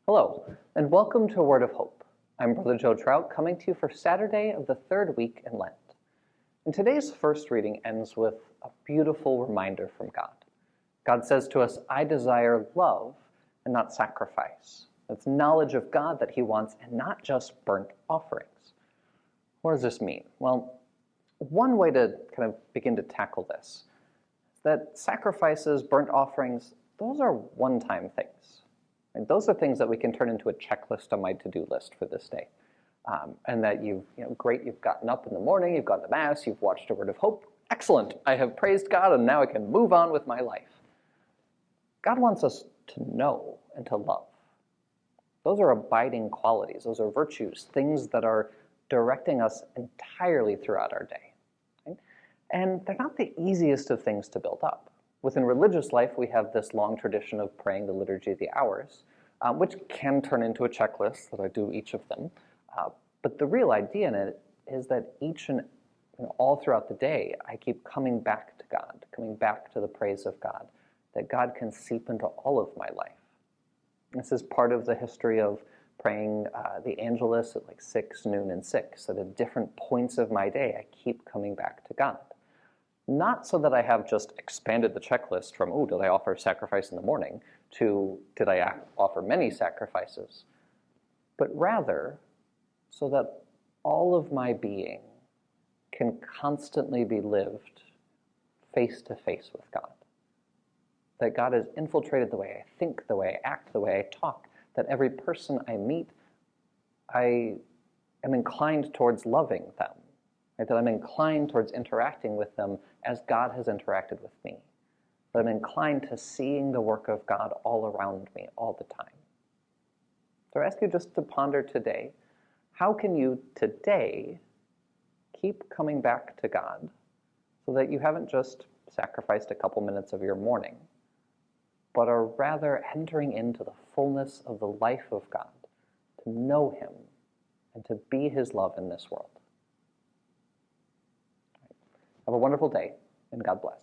Hello, and welcome to Word of Hope. I'm Brother Joe Trout, coming to you for Saturday of the third week in Lent. And today's first reading ends with a beautiful reminder from God. God says to us, I desire love and not sacrifice. It's knowledge of God that he wants and not just burnt offerings. What does this mean? Well, one way to kind of begin to tackle this is that sacrifices, burnt offerings, those are one-time things. And those are things that we can turn into a checklist on my to-do list for this day. And that you've gotten up in the morning, you've gone to Mass, you've watched a Word of Hope. Excellent, I have praised God and now I can move on with my life. God wants us to know and to love. Those are abiding qualities, those are virtues, things that are directing us entirely throughout our day. Right? And they're not the easiest of things to build up. Within religious life, we have this long tradition of praying the Liturgy of the Hours, which can turn into a checklist that I do each of them. But the real idea in it is that all throughout the day, I keep coming back to God, coming back to the praise of God, that God can seep into all of my life. This is part of the history of praying the Angelus at like 6, noon, and 6. So at different points of my day, I keep coming back to God. Not so that I have just expanded the checklist from, oh, did I offer sacrifice in the morning, to did I offer many sacrifices, but rather so that all of my being can constantly be lived face to face with God. That God has infiltrated the way I think, the way I act, the way I talk, that every person I meet, I am inclined towards loving them. Right, that I'm inclined towards interacting with them as God has interacted with me. That I'm inclined to seeing the work of God all around me all the time. So I ask you just to ponder today, how can you today keep coming back to God so that you haven't just sacrificed a couple minutes of your morning, but are rather entering into the fullness of the life of God, to know him and to be his love in this world. Have a wonderful day, and God bless.